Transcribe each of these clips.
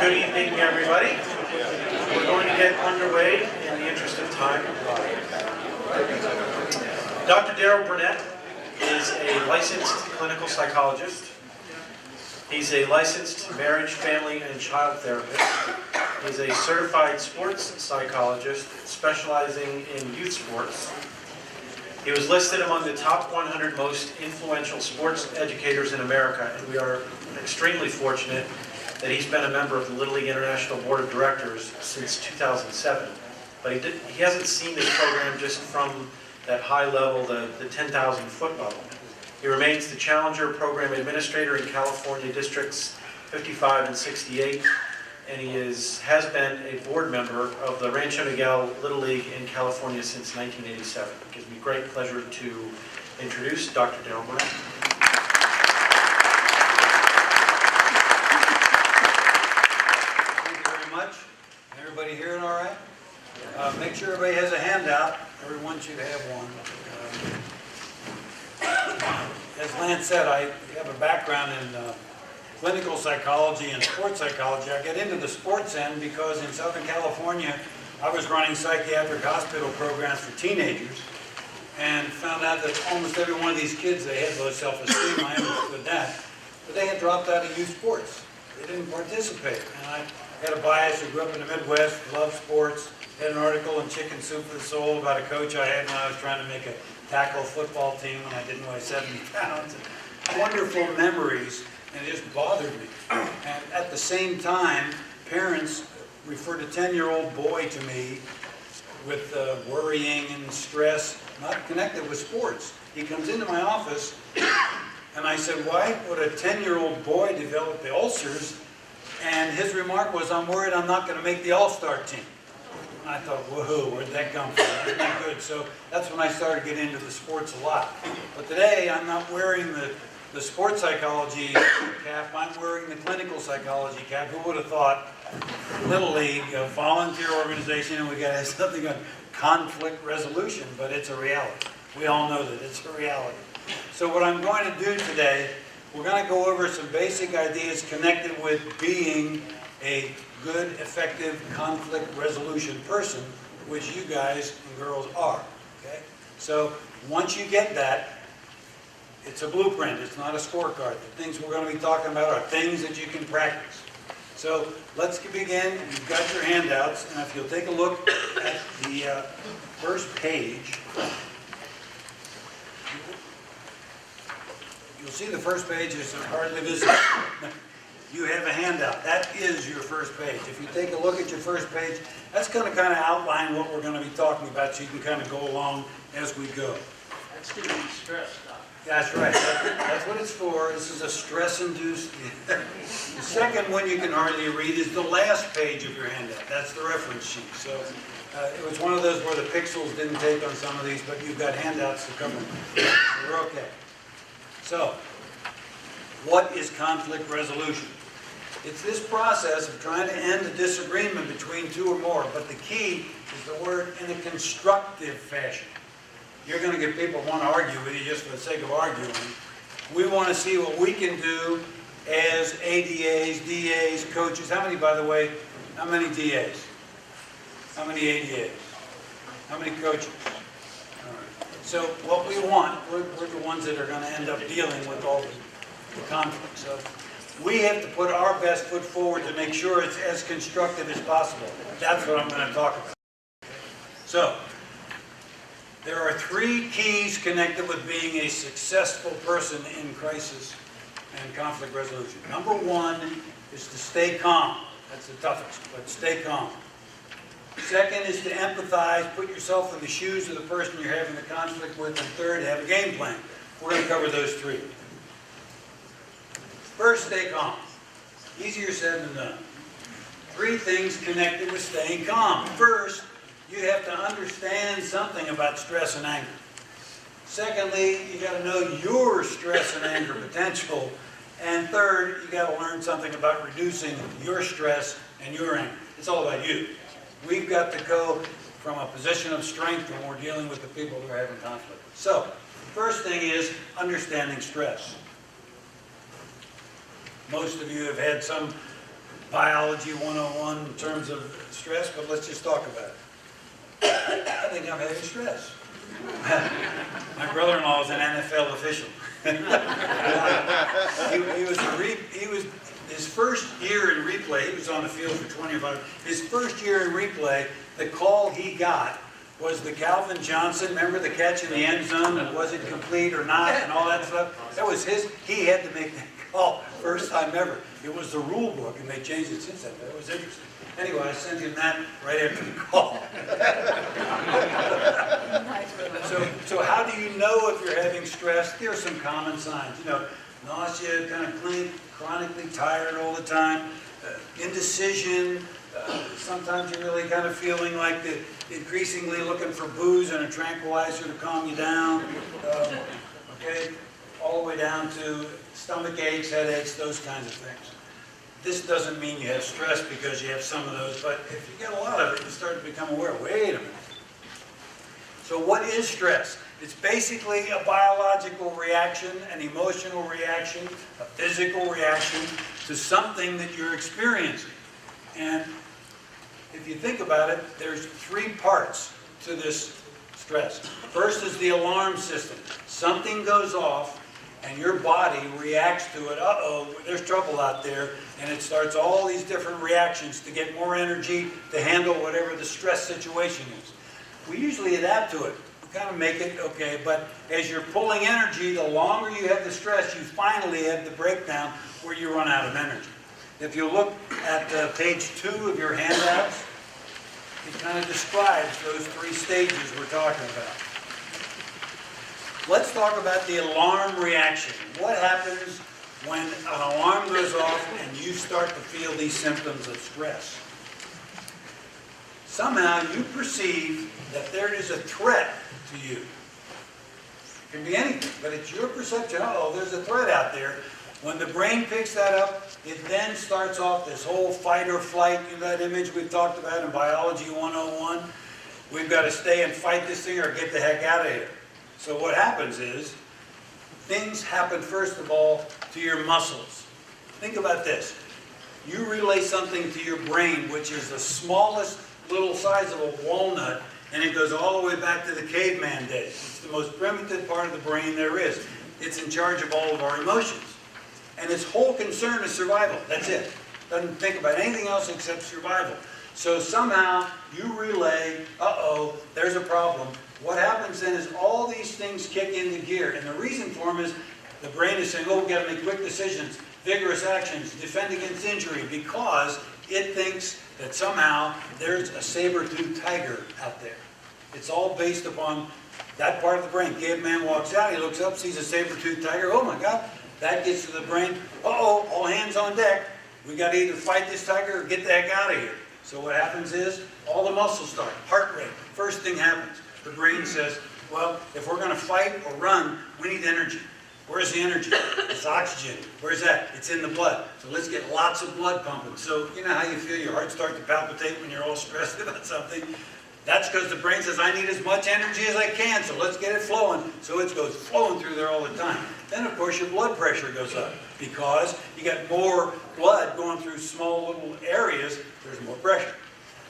Good evening, everybody. We're going to get underway in the interest of time. Dr. Darrell Burnett is a licensed clinical psychologist. He's a licensed marriage, family, and child therapist. He's a certified sports psychologist specializing in youth sports. He was listed among the top 100 most influential sports educators in America, and we are extremely fortunate that he's been a member of the Little League International Board of Directors since 2007. But he hasn't seen this program just from that high level, the 10,000 foot level. He remains the Challenger Program Administrator in California Districts 55 and 68, and he has been a board member of the Rancho Miguel Little League in California since 1987. It gives me great pleasure to introduce Dr. Darrell Burnett. Thank you very much. Everybody hearing all right? Make sure everybody has a handout. Everyone should have one. As Lance said, I have a background in clinical psychology and sports psychology. I got into the sports end because in Southern California, I was running psychiatric hospital programs for teenagers and found out that almost every one of these kids, they had low self-esteem. I understood that. But they had dropped out of youth sports. They didn't participate. And I had a bias. I grew up in the Midwest, loved sports. Had an article in Chicken Soup for the Soul about a coach I had when I was trying to make a tackle football team when I didn't weigh 70 pounds. Wonderful memories, and it just bothered me. And at the same time, parents referred a 10-year-old boy to me with worrying and stress, not connected with sports. He comes into my office, and I said, why would a 10-year-old boy develop the ulcers? And his remark was, I'm worried I'm not going to make the all-star team. And I thought, whoa, where'd that come from? That's not good. So that's when I started getting into the sports a lot. But today, I'm not wearing the sports psychology cap. I'm wearing the clinical psychology cap. Who would have thought Little League, a volunteer organization, and we got to have something on conflict resolution, but it's a reality. We all know that it's a reality. So what I'm going to do today, we're going to go over some basic ideas connected with being a good, effective conflict resolution person, which you guys and girls are. Okay? So once you get that, it's a blueprint. It's not a scorecard. The things we're going to be talking about are things that you can practice. So let's begin. You've got your handouts, and if you'll take a look at the first page, you'll see the first page is hardly visible. You have a handout. That is your first page. If you take a look at your first page, that's going to kind of outline what we're going to be talking about so you can kind of go along as we go. That's to be stressed. That's right. That's what it's for. This is a stress-induced. The second one you can hardly read is the last page of your handout. That's the reference sheet. So it was one of those where the pixels didn't take on some of these, but you've got handouts to cover. We're okay. So, what is conflict resolution? It's this process of trying to end a disagreement between two or more, but the key is the word in a constructive fashion. You're going to get people who want to argue with you just for the sake of arguing. We want to see what we can do as ADAs, DAs, coaches. How many, by the way, how many DAs? How many ADAs? How many coaches? All right. So what we want, we're the ones that are going to end up dealing with all the conflict. So we have to put our best foot forward to make sure it's as constructive as possible. That's what I'm going to talk about. So, there are three keys connected with being a successful person in crisis and conflict resolution. Number one is to stay calm. That's the toughest, but stay calm. Second is to empathize, put yourself in the shoes of the person you're having the conflict with. And third, have a game plan. We're going to cover those three. First, stay calm. Easier said than done. Three things connected with staying calm. First, you have to understand something about stress and anger. Secondly, you got to know your stress and anger potential. And third, you got to learn something about reducing your stress and your anger. It's all about you. We've got to go from a position of strength when we're dealing with the people who are having conflict. So, first thing is understanding stress. Most of you have had some Biology 101 in terms of stress, but let's just talk about it. I think I'm having stress. My brother-in-law is an NFL official. he was his first year in replay. He was on the field for 25. His first year in replay, the call he got was the Calvin Johnson. Remember the catch in the end zone and was it complete or not and all that stuff. That was his. He had to make that call first time ever. It was the rule book, and they changed it since then. That was interesting. Anyway, I sent him that right after the call. So how do you know if you're having stress? There are some common signs. You know, nausea, kind of chronically tired all the time, indecision. Sometimes you're really kind of feeling like increasingly looking for booze and a tranquilizer to calm you down. Okay, all the way down to stomach aches, headaches, those kinds of things. This doesn't mean you have stress because you have some of those, but if you get a lot of it, you start to become aware, wait a minute. So what is stress? It's basically a biological reaction, an emotional reaction, a physical reaction to something that you're experiencing. And if you think about it, there's three parts to this stress. First is the alarm system. Something goes off and your body reacts to it. Uh-oh, there's trouble out there. And it starts all these different reactions to get more energy to handle whatever the stress situation is. We usually adapt to it. We kind of make it okay, but as you're pulling energy, the longer you have the stress, you finally have the breakdown where you run out of energy. If you look at page 2 of your handouts, it kind of describes those three stages we're talking about. Let's talk about the alarm reaction. What happens when an alarm goes off and you start to feel these symptoms of stress? Somehow you perceive that there is a threat to you. It can be anything, but it's your perception. Uh-oh, there's a threat out there. When the brain picks that up, it then starts off this whole fight or flight. You know that image we've talked about in Biology 101? We've got to stay and fight this thing or get the heck out of here. So what happens is, things happen first of all to your muscles. Think about this. You relay something to your brain, which is the smallest little size of a walnut, and it goes all the way back to the caveman days. It's the most primitive part of the brain there is. It's in charge of all of our emotions. And its whole concern is survival. That's it. Doesn't think about anything else except survival. So somehow you relay, uh-oh, there's a problem. What happens then is all these things kick into gear. And the reason for them is the brain is saying, oh, we've got to make quick decisions, vigorous actions, defend against injury, because it thinks that somehow there's a saber-toothed tiger out there. It's all based upon that part of the brain. Caveman walks out, he looks up, sees a saber-toothed tiger. Oh my God, that gets to the brain. Uh-oh, all hands on deck. We got to either fight this tiger or get the heck out of here. So what happens is all the muscles start, heart rate. First thing happens. The brain says, well, if we're going to fight or run, we need energy. Where's the energy? It's oxygen. Where's that? It's in the blood. So let's get lots of blood pumping. So you know how you feel your heart start to palpitate when you're all stressed about something? That's because the brain says, I need as much energy as I can, so let's get it flowing. So it goes flowing through there all the time. Then, of course, your blood pressure goes up because you got more blood going through small little areas, there's more pressure.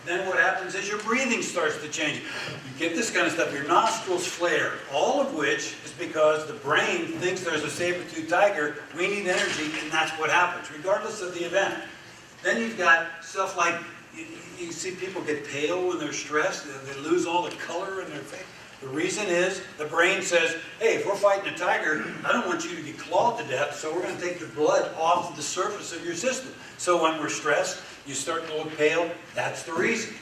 Then what happens is your breathing starts to change. You get this kind of stuff, your nostrils flare, all of which is because the brain thinks there's a saber-toothed tiger, we need energy, and that's what happens, regardless of the event. Then you've got stuff like, you see people get pale when they're stressed, they lose all the color in their face. The reason is the brain says, hey, if we're fighting a tiger, I don't want you to get clawed to death, so we're going to take the blood off the surface of your system. So when we're stressed, you start to look pale. That's the reason.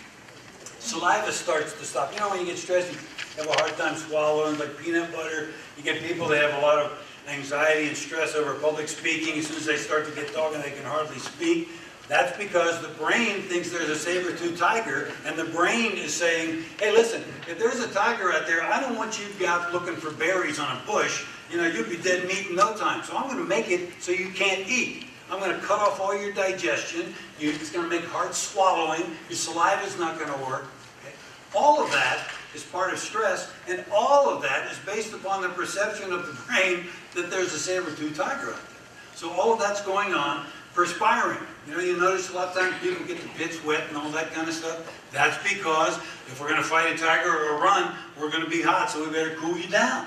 Saliva starts to stop. You know, when you get stressed, you have a hard time swallowing, like peanut butter. You get people that have a lot of anxiety and stress over public speaking. As soon as they start to get talking, they can hardly speak. That's because the brain thinks there's a saber-toothed tiger, and the brain is saying, hey, listen, if there's a tiger out there, I don't want you out looking for berries on a bush. You know, you'll be dead meat in no time. So I'm going to make it so you can't eat. I'm going to cut off all your digestion. It's going to make hard swallowing. Your saliva's not going to work. Okay? All of that is part of stress, and all of that is based upon the perception of the brain that there's a saber-toothed tiger out there. So all of that's going on. Perspiring. You know, you notice a lot of times people get the pits wet and all that kind of stuff. That's because if we're going to fight a tiger or run, we're going to be hot, so we better cool you down.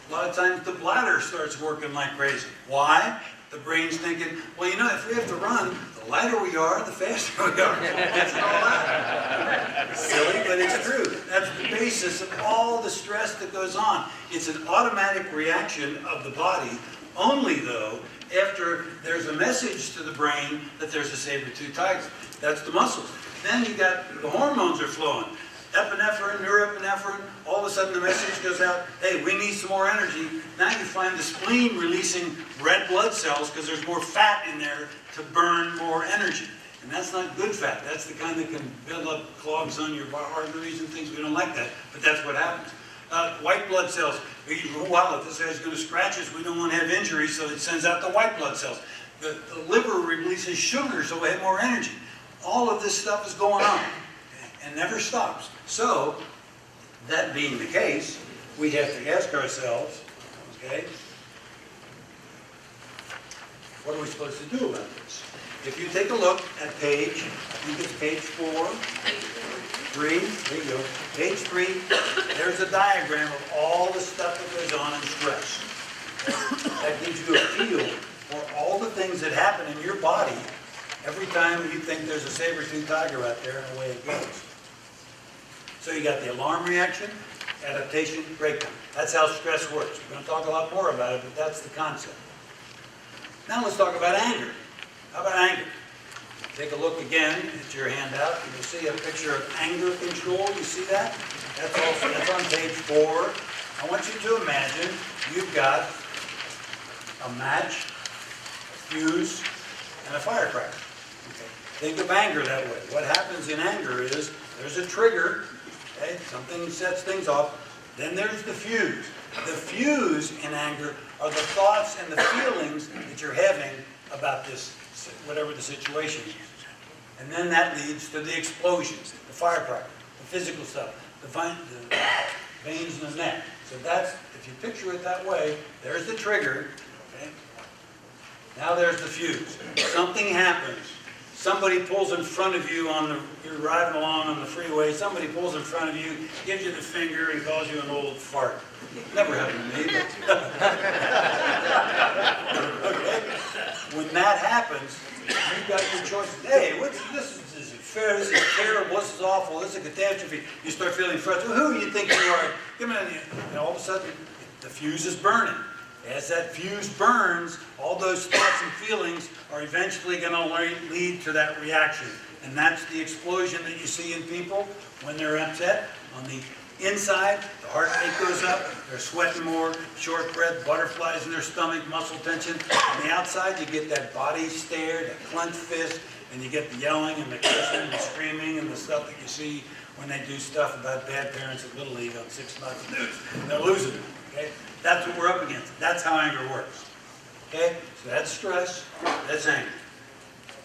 A lot of times the bladder starts working like crazy. Why? The brain's thinking, well, you know, if we have to run, the lighter we are, the faster we are. That's all that. Silly, but it's true. That's the basis of all the stress that goes on. It's an automatic reaction of the body, only though after there's a message to the brain that there's a saber-toothed tiger. That's the muscles. Then you got the hormones are flowing. Epinephrine, norepinephrine, all of a sudden the message goes out, hey, we need some more energy. Now you find the spleen releasing red blood cells because there's more fat in there to burn more energy. And that's not good fat. That's the kind that can build up clogs on your arteries and things. We don't like that, but that's what happens. White blood cells. Wow, if this guy's going to scratch us, we don't want to have injuries, so it sends out the white blood cells. The liver releases sugar, so we have more energy. All of this stuff is going on and never stops. So, that being the case, we have to ask ourselves, okay, what are we supposed to do about this? If you take a look at page, I think it's page 4, 3, there you go, page 3, there's a diagram of all the stuff that goes on in stress. That gives you a feel for all the things that happen in your body every time you think there's a saber-toothed tiger out there and away it goes. So you got the alarm reaction, adaptation, breakdown. That's how stress works. We're going to talk a lot more about it, but that's the concept. Now let's talk about anger. How about anger? Take a look again at your handout. You'll see a picture of anger control. You see that? That's on page 4. I want you to imagine you've got a match, a fuse, and a firecracker. Okay. Think of anger that way. What happens in anger is there's a trigger. Okay, something sets things off. Then there's the fuse. The fuse in anger are the thoughts and the feelings that you're having about this, whatever the situation is. And then that leads to the explosions, the firecracker, the physical stuff, the veins in the neck. So that's, if you picture it that way, there's the trigger. Okay? Now there's the fuse. Something happens. Somebody pulls in front of you you're driving along on the freeway, somebody pulls in front of you, gives you the finger and calls you an old fart. Never happened to me. Okay? When that happens, you've got your choices. Hey, this is fair, this is terrible, this is awful, this is a catastrophe. You start feeling frustrated. Who do you think you are? Give me and all of a sudden, the fuse is burning. As that fuse burns, all those thoughts and feelings are eventually going to lead to that reaction. And that's the explosion that you see in people when they're upset. On the inside, the heart rate goes up, they're sweating more, short breath, butterflies in their stomach, muscle tension. On the outside, you get that body stare, that clenched fist, and you get the yelling and the cursing and the screaming and the stuff that you see when they do stuff about bad parents at Little League on 6 months of news. They're losing it, okay? That's what we're up against. That's how anger works. Okay? So that's stress, that's anger.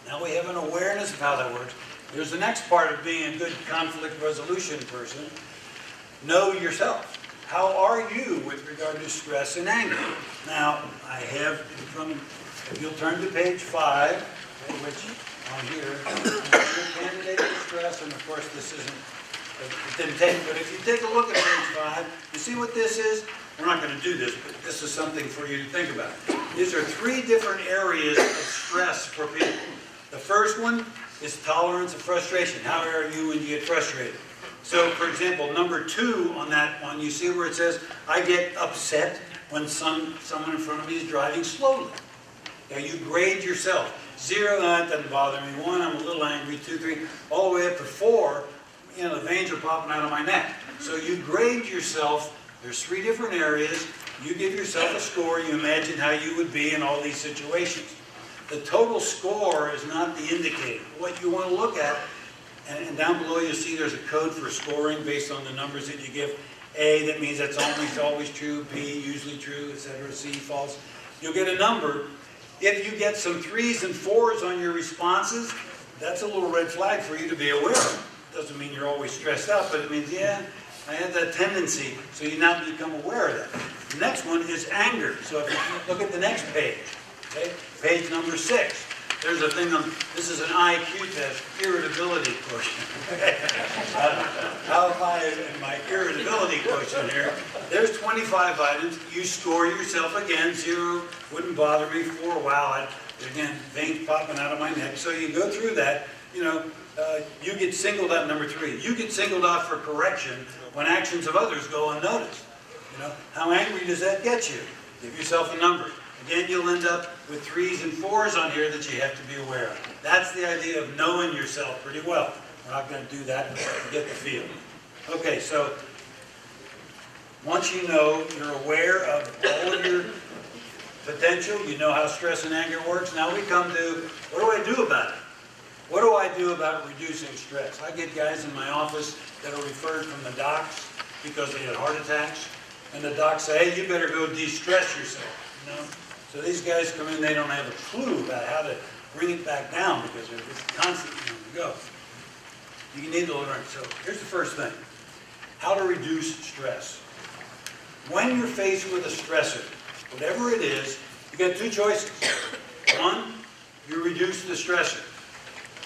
Now we have an awareness of how that works. There's the next part of being a good conflict resolution person. Know yourself. How are you with regard to stress and anger? Now, I have in front of, if you'll turn to page 5, okay, which on here, candidate for stress, and of course this isn't, it didn't take, but if you take a look at page 5, you see what this is? We're not going to do this, but this is something for you to think about. These are 3 different areas of stress for people. The first one is tolerance of frustration. How are you when you get frustrated? So, for example, number 2 on that one, you see where it says, I get upset when someone in front of me is driving slowly. Now, you grade yourself. 0, that doesn't bother me. 1, I'm a little angry. 2, 3, all the way up to 4, you know, the veins are popping out of my neck. So you grade yourself. There's 3 different areas. You give yourself a score. You imagine how you would be in all these situations. The total score is not the indicator. What you want to look at, and down below you'll see there's a code for scoring based on the numbers that you give. A, that means that's always true. B, usually true, etc. C, false. You'll get a number. If you get some 3s and 4s on your responses, that's a little red flag for you to be aware of. Doesn't mean you're always stressed out, but it means, yeah, I have that tendency, so you now become aware of that. The next one is anger. So if you look at the next page, okay, page number 6. There's a thing on, this is an IQ test, irritability quotient. How am I in my irritability quotient here? There's 25 items. You score yourself again. 0 wouldn't bother me. 4, wow, again, veins popping out of my neck. So you go through that, you know, you get singled out, number 3. You get singled out for correction when actions of others go unnoticed. You know, how angry does that get you? Give yourself a number. Again, you'll end up with 3s and 4s on here that you have to be aware of. That's the idea of knowing yourself pretty well. We're not going to do that, but you get the feel. Okay, so once you know, you're aware of all of your potential, you know how stress and anger works, now we come to, what do I do about it? What do I do about reducing stress? I get guys in my office that are referred from the docs because they had heart attacks, and the docs say, hey, you better go de-stress yourself, you know? So these guys come in, they don't have a clue about how to bring it back down because they're just constantly on the go. You need to learn. So here's the first thing, how to reduce stress. When you're faced with a stressor, whatever it is, you got 2 choices. 1, you reduce the stressor.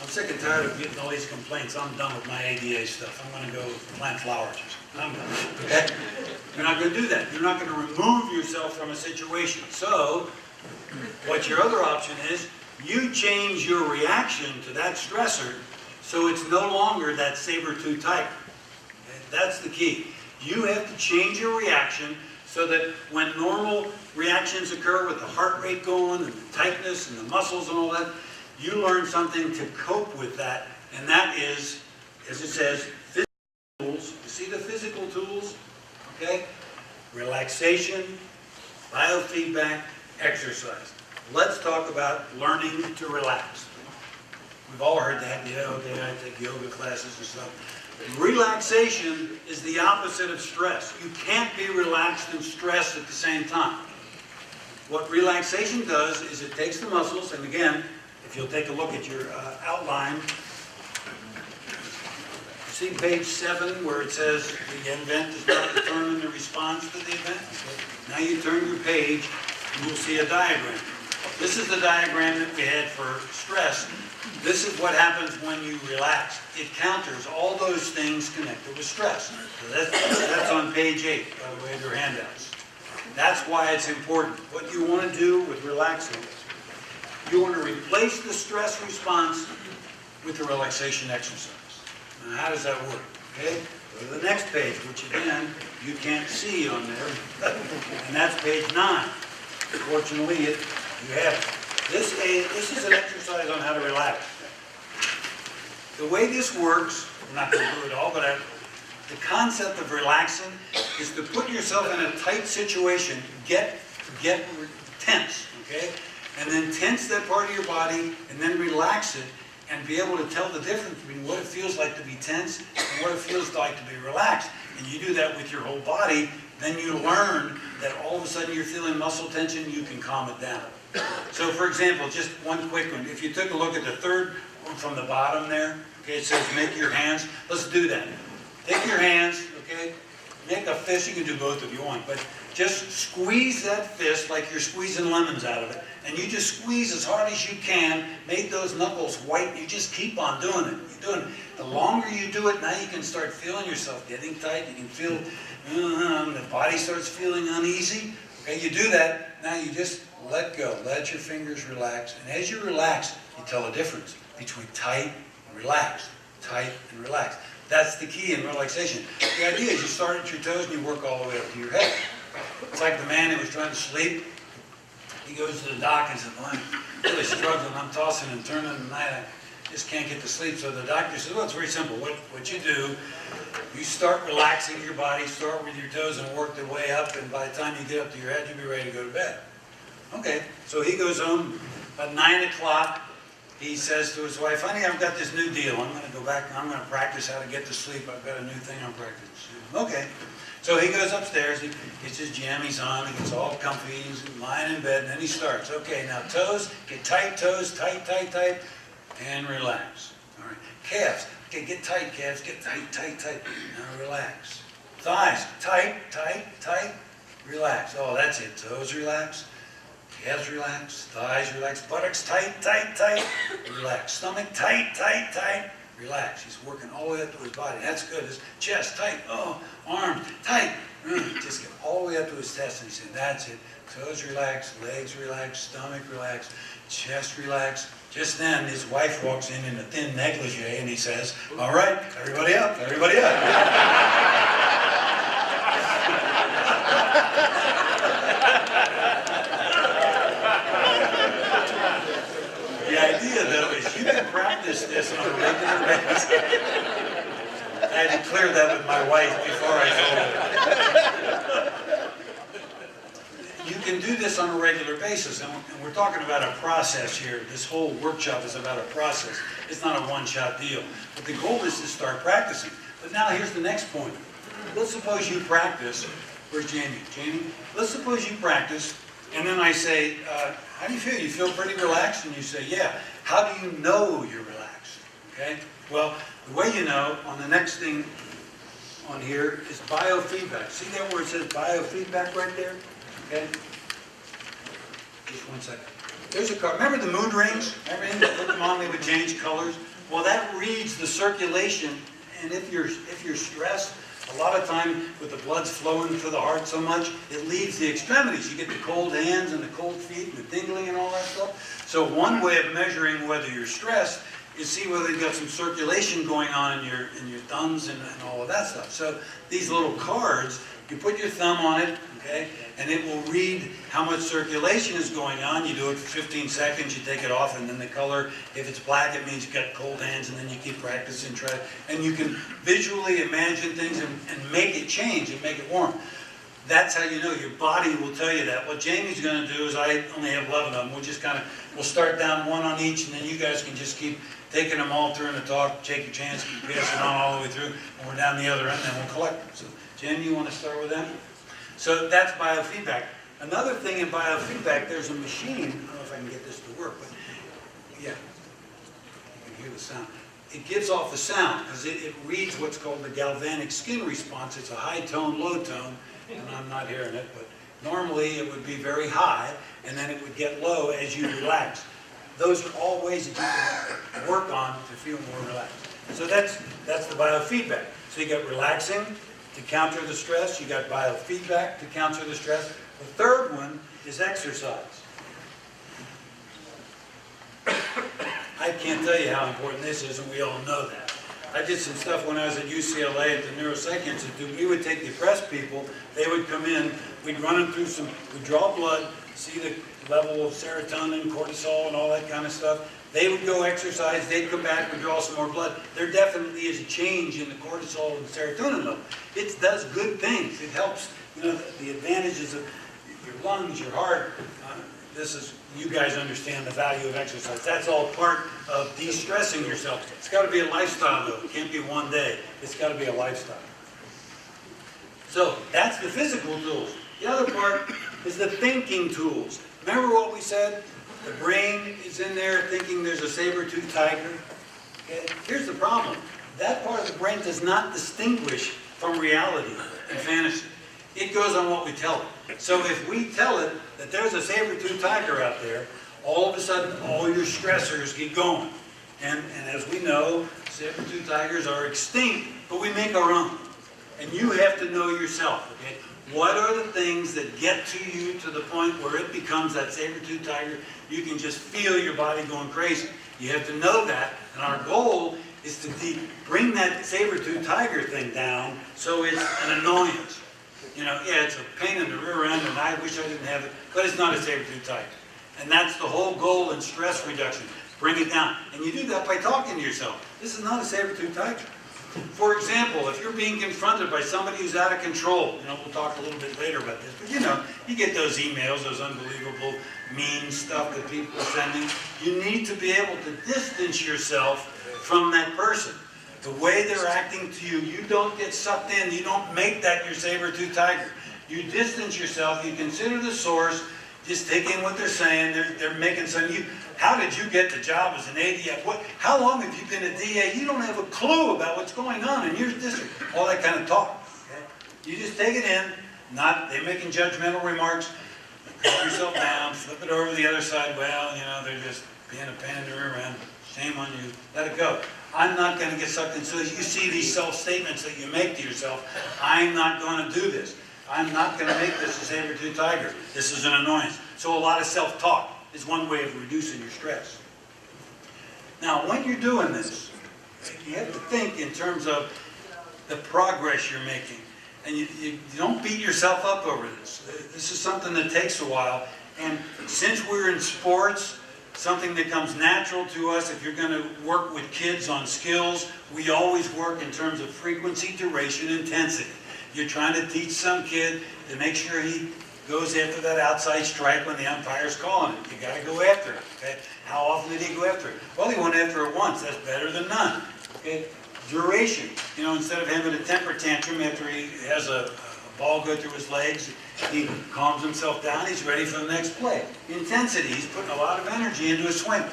I'm sick and tired of getting all these complaints. I'm done with my ADA stuff. I'm going to go plant flowers or something. I'm done. Okay? You're not going to do that. You're not going to remove yourself from a situation. So, what your other option is, you change your reaction to that stressor so it's no longer that saber-tooth tiger. Okay? That's the key. You have to change your reaction so that when normal reactions occur with the heart rate going and the tightness and the muscles and all that, you learn something to cope with that, and that is, as it says, physical tools. You see the physical tools? Okay? Relaxation, biofeedback, exercise. Let's talk about learning to relax. We've all heard that, yeah, okay, I take yoga classes and stuff. Relaxation is the opposite of stress. You can't be relaxed and stressed at the same time. What relaxation does is it takes the muscles, and again, if you'll take a look at your outline, see page 7 where it says the event does not determine the response to the event? Now you turn your page and you'll see a diagram. This is the diagram that we had for stress. This is what happens when you relax. It counters all those things connected with stress. So that's on page 8, by the way, of your handouts. That's why it's important. What you want to do with relaxing, you want to replace the stress response with the relaxation exercise. Now, how does that work? Okay, go to the next page, which again, you can't see on there, and that's page 9. Fortunately, you have it. This is an exercise on how to relax. The way this works, I'm not going to do it all, but the concept of relaxing is to put yourself in a tight situation, get tense, okay? And then tense that part of your body, and then relax it, and be able to tell the difference between what it feels like to be tense and what it feels like to be relaxed. And you do that with your whole body, then you learn that all of a sudden you're feeling muscle tension, you can calm it down. So for example, just one quick one. If you took a look at the third one from the bottom there, okay, it says make your hands. Let's do that. Take your hands, okay, make a fist. You can do both if you want, but just squeeze that fist like you're squeezing lemons out of it. And you just squeeze as hard as you can, make those knuckles white, and you just keep on doing it. You're doing it. The longer you do it, now you can start feeling yourself getting tight. You can feel, the body starts feeling uneasy. Okay, you do that, now you just let go. Let your fingers relax. And as you relax, you tell the difference between tight and relaxed. Tight and relaxed. That's the key in relaxation. The idea is you start at your toes and you work all the way up to your head. It's like the man who was trying to sleep. He goes to the doc and says, well, I'm really struggling. I'm tossing and turning at night. I just can't get to sleep. So the doctor says, well, it's very simple. What you do, you start relaxing your body, start with your toes and work the way up. And by the time you get up to your head, you'll be ready to go to bed. Okay, so he goes home at 9 o'clock. He says to his wife, honey, I've got this new deal. I'm going to go back and I'm going to practice how to get to sleep. I've got a new thing I'm practicing. Okay. So he goes upstairs, he gets his jammies on, he gets all comfy, he's lying in bed, and then he starts. Okay, now toes, get tight toes, tight, tight, tight, and relax. All right. Calves, okay, get tight calves, get tight, tight, tight. Now relax. Thighs, tight, tight, tight, relax. Oh, that's it. Toes relax. calves relax, thighs relax, buttocks tight, tight, tight, relax, stomach tight, tight, tight, relax. He's working all the way up to his body. That's good. His chest tight, oh, arms tight. Just get all the way up to his chest and he said, that's it. Toes relax, legs relax, stomach relax, chest relax. Just then his wife walks in a thin negligee and he says, all right, everybody up, everybody up. The idea, though, is you can practice this on a regular basis. I had to clear that with my wife before I told her. You can do this on a regular basis, and we're talking about a process here. This whole workshop is about a process. It's not a one-shot deal. But the goal is to start practicing. But now here's the next point. Let's suppose you practice. Where's Jamie? Jamie? Let's suppose you practice, and then I say, how do you feel? You feel pretty relaxed? And you say, yeah. How do you know you're relaxed? Okay? Well, the way you know, on the next thing on here, is biofeedback. See that where it says biofeedback right there? Okay? Just one second. There's a card. Remember the mood rings? Remember you put them on, they would change colors? Well, that reads the circulation, and if you're stressed, a lot of time with the blood's flowing to the heart so much, it leaves the extremities. You get the cold hands and the cold feet and the tingling and all that stuff. So one way of measuring whether you're stressed is see whether you've got some circulation going on in your thumbs and all of that stuff. So these little cards, you put your thumb on it, okay, and it will read how much circulation is going on. You do it for 15 seconds, you take it off, and then the color, if it's black, it means you've got cold hands, and then you keep practicing, and you can visually imagine things and make it change and make it warm. That's how you know. Your body will tell you that. What Jamie's going to do is, I only have 11 of them. We'll start down one on each, and then you guys can just keep taking them all through in the talk, take your chance, keep passing on all the way through, and we're down the other end, and we'll collect them. So, Jamie, you want to start with them? So that's biofeedback. Another thing in biofeedback, there's a machine, I don't know if I can get this to work, but yeah, you can hear the sound. It gives off the sound because it reads what's called the galvanic skin response. It's a high tone, low tone, and I'm not hearing it, but normally it would be very high, and then it would get low as you relax. Those are all ways that you can work on to feel more relaxed. So that's the biofeedback. So you got relaxing to counter the stress. You got biofeedback to counter the stress. The third one is exercise. I can't tell you how important this is, and we all know that. I did some stuff when I was at UCLA at the Neuropsych Institute. We would take depressed people, they would come in, we'd run them through we'd draw blood, see the level of serotonin, cortisol, and all that kind of stuff. They would go exercise, they'd come back, we'd draw some more blood. There definitely is a change in the cortisol and serotonin level. It does good things. It helps, the advantages of your lungs, your heart. You guys understand the value of exercise. That's all part of de-stressing yourself. It's got to be a lifestyle, though. It can't be one day. It's got to be a lifestyle. So that's the physical tools. The other part is the thinking tools. Remember what we said? The brain is in there thinking there's a saber-toothed tiger. Okay? Here's the problem. That part of the brain does not distinguish from reality and fantasy. It goes on what we tell it. So if we tell it that there's a saber-toothed tiger out there, all of a sudden all your stressors get going. And as we know, saber-toothed tigers are extinct, but we make our own. And you have to know yourself, okay? What are the things that get to you to the point where it becomes that saber-toothed tiger? You can just feel your body going crazy. You have to know that, and our goal is to bring that saber-toothed tiger thing down so it's an annoyance. Yeah, it's a pain in the rear end, and I wish I didn't have it, but it's not a saber-toothed tiger. And that's the whole goal in stress reduction. Bring it down. And you do that by talking to yourself. This is not a saber-toothed tiger. For example, if you're being confronted by somebody who's out of control, we'll talk a little bit later about this, but you get those emails, those unbelievable mean stuff that people are sending. You need to be able to distance yourself from that person. The way they're acting to you, you don't get sucked in. You don't make that your saber-toothed tiger. You distance yourself. You consider the source. Just take in what they're saying. They're making some. How did you get the job as an ADF? How long have you been a DA? You don't have a clue about what's going on in your district. All that kind of talk. Okay? You just take it in. They're making judgmental remarks. calm yourself down, flip it over to the other side. Well, they're just being a pain in the rear end. Shame on you. Let it go. I'm not going to get sucked in. So as you see these self-statements that you make to yourself, I'm not going to do this. I'm not going to make this a saber-tooth tiger. This is an annoyance. So a lot of self-talk is one way of reducing your stress. Now, when you're doing this, you have to think in terms of the progress you're making. And you don't beat yourself up over this. This is something that takes a while. And since we're in sports, something that comes natural to us, if you're going to work with kids on skills, we always work in terms of frequency, duration, intensity. You're trying to teach some kid to make sure he goes after that outside strike when the umpire's calling it. You got to go after it. Okay? How often did he go after it? Well, he went after it once. That's better than none. Okay? Duration. Instead of having a temper tantrum after he has a ball go through his legs, he calms himself down. He's ready for the next play. Intensity. He's putting a lot of energy into a swing.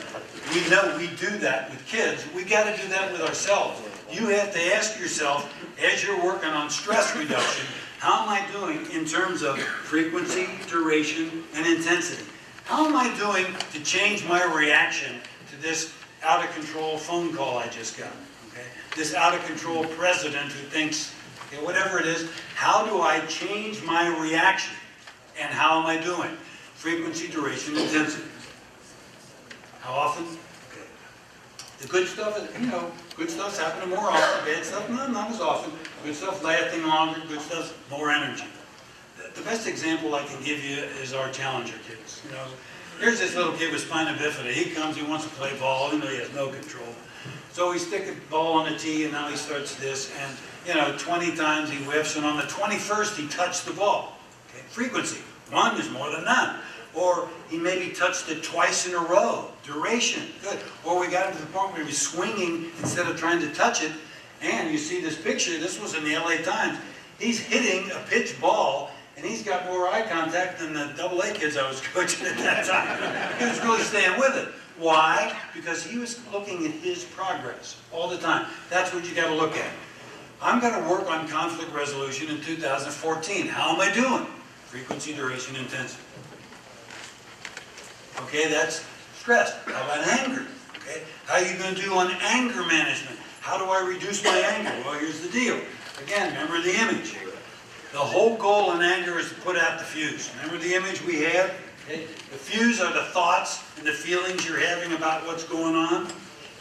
We know we do that with kids. We got to do that with ourselves. You have to ask yourself, as you're working on stress reduction, how am I doing in terms of frequency, duration, and intensity? How am I doing to change my reaction to this out-of-control phone call I just got? Okay? This out-of-control president who thinks, okay, whatever it is, how do I change my reaction? And how am I doing? Frequency, duration, intensity. How often? Okay. The good stuff is, good stuff's happening more often. Bad stuff, no, not as often. Good stuff lasting longer. Good stuff's more energy. The best example I can give you is our Challenger kids. Here's this little kid with spina bifida. He comes, he wants to play ball. He has no control. So we stick a ball on the tee, and now he starts this. And 20 times he whiffs, and on the 21st he touched the ball. Okay? Frequency. 1 is more than none. Or he maybe touched it twice in a row. Duration. Good. Or we got him to the point where he was swinging instead of trying to touch it. And you see this picture. This was in the LA Times. He's hitting a pitch ball, and he's got more eye contact than the AA kids I was coaching at that time. He was really staying with it. Why? Because he was looking at his progress all the time. That's what you got to look at. I'm going to work on conflict resolution in 2014. How am I doing? Frequency, duration, intensity. Okay, that's stress. How about anger? Okay, how are you going to do on anger management? How do I reduce my anger? Well, here's the deal. Again, remember the image. The whole goal in anger is to put out the fuse. Remember the image we had? Okay? The fuse are the thoughts and the feelings you're having about what's going on.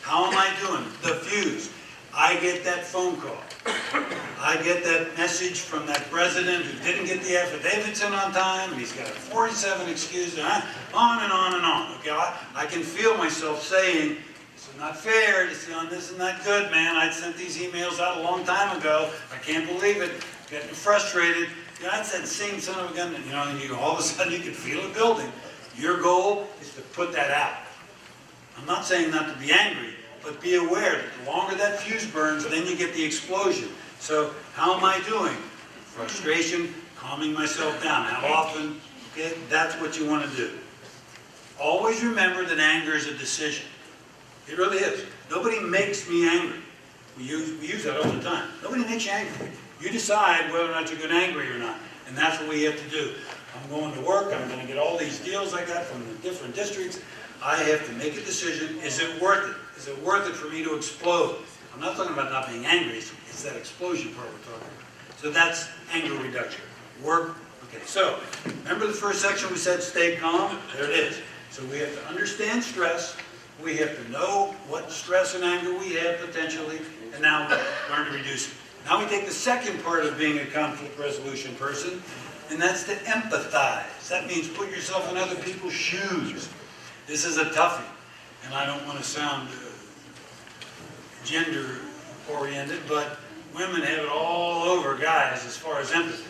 How am I doing? The fuse. I get that phone call. I get that message from that president who didn't get the affidavits in on time, and he's got 47 excuses, on and on and on. Okay, I can feel myself saying, this is not fair, this is not good, man. I sent these emails out a long time ago. I can't believe it. Getting frustrated. That's that same son of a gun. And all of a sudden you can feel it building. Your goal is to put that out. I'm not saying not to be angry, but be aware that the longer that fuse burns, then you get the explosion. So how am I doing? Frustration, calming myself down. How often? Okay, that's what you want to do. Always remember that anger is a decision. It really is. Nobody makes me angry. We use that all the time. Nobody makes you angry. You decide whether or not you're going to get angry or not. And that's what we have to do. I'm going to work. I'm going to get all these deals I got from the different districts. I have to make a decision. Is it worth it? Is it worth it for me to explode? I'm not talking about not being angry. It's that explosion part we're talking about. So that's anger reduction. Work. Okay, so remember the first section we said stay calm? There it is. So we have to understand stress. We have to know what stress and anger we have potentially. And now we learn to reduce it. Now we take the second part of being a conflict resolution person, and that's to empathize. That means put yourself in other people's shoes. This is a toughie, and I don't want to sound gender-oriented, but women have it all over guys as far as empathy.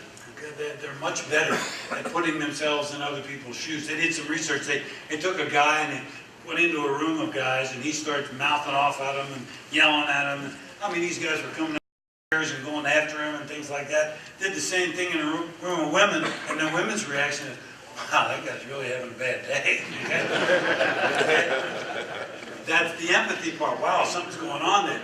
They're much better at putting themselves in other people's shoes. They did some research. They took a guy and they went into a room of guys, and he starts mouthing off at them and yelling at them. These guys were coming upstairs and going after him and things like that. Did the same thing in a room of women, and the women's reaction is, wow, that guy's really having a bad day. That's the empathy part. Wow, something's going on there.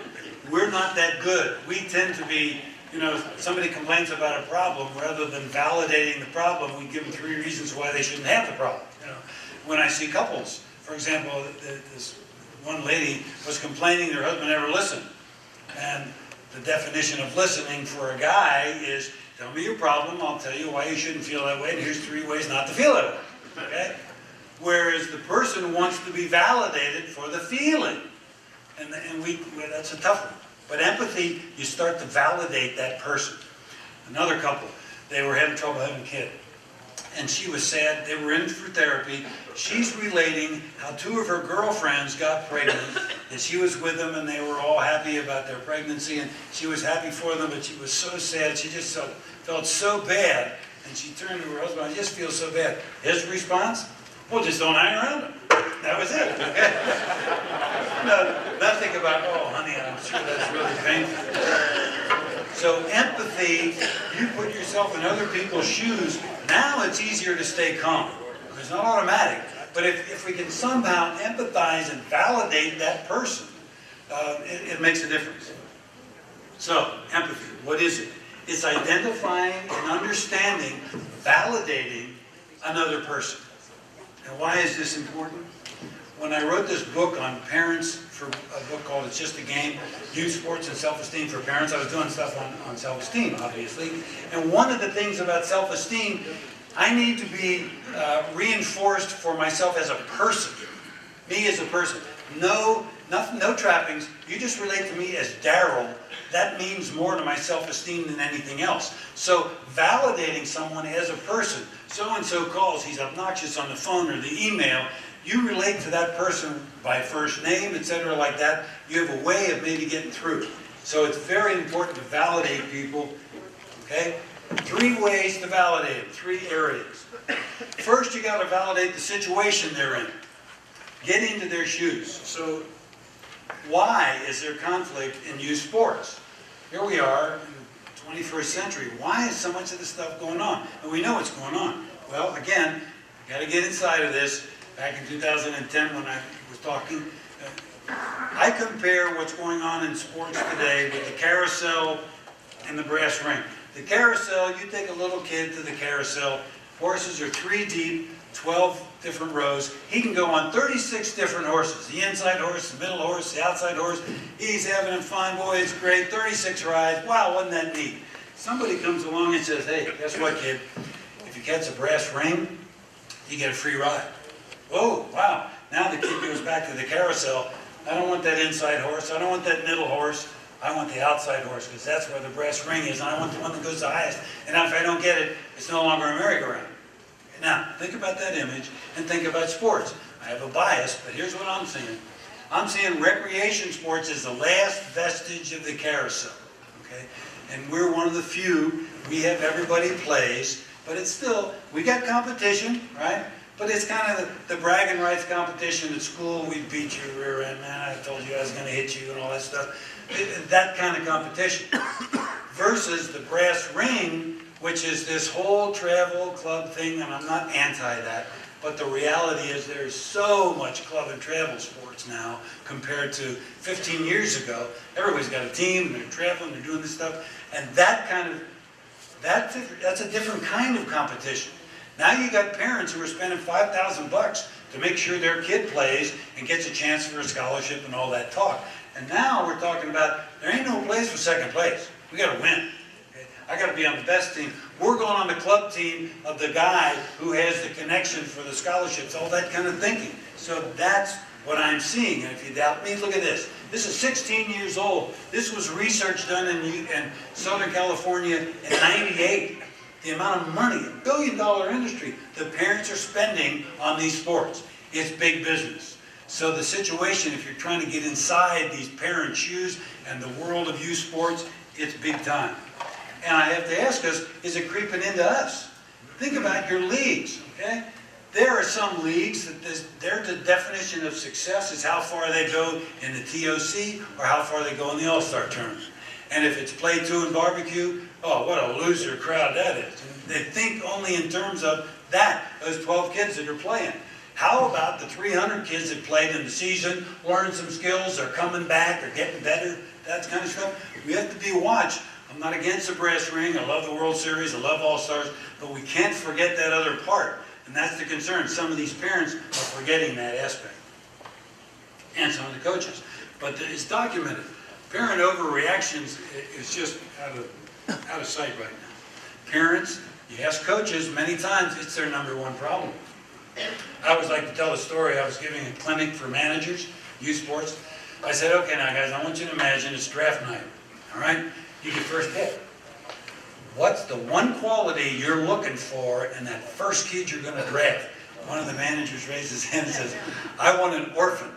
We're not that good. We tend to be you know, somebody complains about a problem, rather than validating the problem, we give them 3 reasons why they shouldn't have the problem. You know, when I see couples, for example, this one lady was complaining her husband never listened. And the definition of listening for a guy is, tell me your problem, I'll tell you why you shouldn't feel that way, and here's 3 ways not to feel that way. Okay? Whereas the person wants to be validated for the feeling. And well, that's a tough one. But empathy, you start to validate that person. Another couple, they were having trouble having a kid. And she was sad. They were in for therapy. She's relating how 2 of her girlfriends got pregnant, and she was with them, and they were all happy about their pregnancy, and she was happy for them, but she was so sad. She just felt so bad, and she turned to her husband, I just feel so bad. His response? Well, just don't hang around them. That was it. No, nothing about, oh, honey, I'm sure that's really painful. So empathy, you put yourself in other people's shoes. Now it's easier to stay calm. It's not automatic. But if we can somehow empathize and validate that person, it makes a difference. So, empathy, what is it? It's identifying and understanding, validating another person. And why is this important? When I wrote this book on parents, for a book called It's Just a Game, Youth Sports and Self-Esteem for Parents, I was doing stuff on self-esteem, obviously. And one of the things about self-esteem, I need to be reinforced for myself as a person. Me as a person. No trappings. You just relate to me as Darrell. That means more to my self-esteem than anything else. So validating someone as a person. So-and-so calls, he's obnoxious on the phone or the email. You relate to that person by first name, etc. like that. You have a way of maybe getting through. So it's very important to validate people. Okay? 3 ways to validate them, 3 areas. First, you got to validate the situation they're in. Get into their shoes. So why is there conflict in youth sports? Here we are in the 21st century. Why is so much of this stuff going on? And we know what's going on. Well, again, you got to get inside of this. Back in 2010 when I was talking, I compare what's going on in sports today with the carousel and the brass ring. The carousel, you take a little kid to the carousel, horses are 3 deep, 12 different rows. He can go on 36 different horses. The inside horse, the middle horse, the outside horse. He's having fun, boy, it's great, 36 rides. Wow, wasn't that neat? Somebody comes along and says, hey, guess what, kid? If you catch a brass ring, you get a free ride. Oh, wow. Now the kid goes back to the carousel. I don't want that inside horse. I don't want that middle horse. I want the outside horse because that's where the brass ring is. And I want the one that goes the highest. And if I don't get it, it's no longer a merry-go-round. Now, think about that image and think about sports. I have a bias, but here's what I'm seeing. I'm seeing recreation sports as the last vestige of the carousel. Okay? And we're one of the few. We have everybody plays, but it's still, we got competition, right? But it's kind of the bragging rights competition at school. We beat you rear end, man. I told you I was going to hit you and all that stuff. That kind of competition. Versus the brass ring, which is this whole travel club thing, and I'm not anti that. But the reality is there's so much club and travel sports now compared to 15 years ago. Everybody's got a team, and they're traveling, they're doing this stuff. And that kind of, that's a different kind of competition. Now you got parents who are spending $5,000 to make sure their kid plays and gets a chance for a scholarship and all that talk. And now we're talking about, there ain't no place for second place. We got to win. Okay? I got to be on the best team. We're going on the club team of the guy who has the connection for the scholarships, all that kind of thinking. So that's what I'm seeing. And if you doubt me, look at this. This is 16 years old. This was research done in Southern California in '98. The amount of money, $1 billion industry, the parents are spending on these sports. It's big business. So the situation, if you're trying to get inside these parents' shoes and the world of youth sports, it's big time. And I have to ask us, is it creeping into us? Think about your leagues, okay? There are some leagues that their definition of success is how far they go in the TOC or how far they go in the All-Star tournament. And if it's play 2 and barbecue, oh, what a loser crowd that is. And they think only in terms of that, those 12 kids that are playing. How about the 300 kids that played in the season, learned some skills, are coming back, are getting better, that kind of stuff? We have to be watched I'm not against the brass ring. I love the World Series. I love All-Stars. But we can't forget that other part. And that's the concern. Some of these parents are forgetting that aspect. And some of the coaches. But it's documented. Parent overreactions is just out of sight right now. Parents, you ask coaches many times, it's their #1 problem. I always like to tell a story. I was giving a clinic for managers, youth sports. I said, okay now guys, I want you to imagine it's draft night. All right? You get first pick. What's the one quality you're looking for in that first kid you're going to draft? One of the managers raised his hand and says, I want an orphan.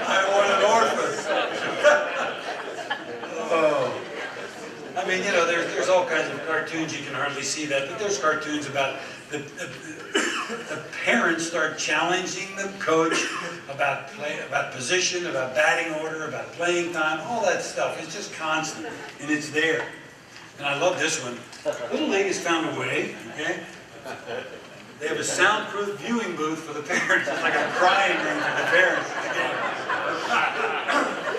I want an orphan. Oh. I mean, you know, there's all kinds of cartoons, you can hardly see that, but there's cartoons about the parents start challenging the coach about position, about batting order, about playing time, all that stuff. It's just constant, and it's there. And I love this one. Little League has found a way, okay? They have a soundproof viewing booth for the parents. It's like a crying room for the parents.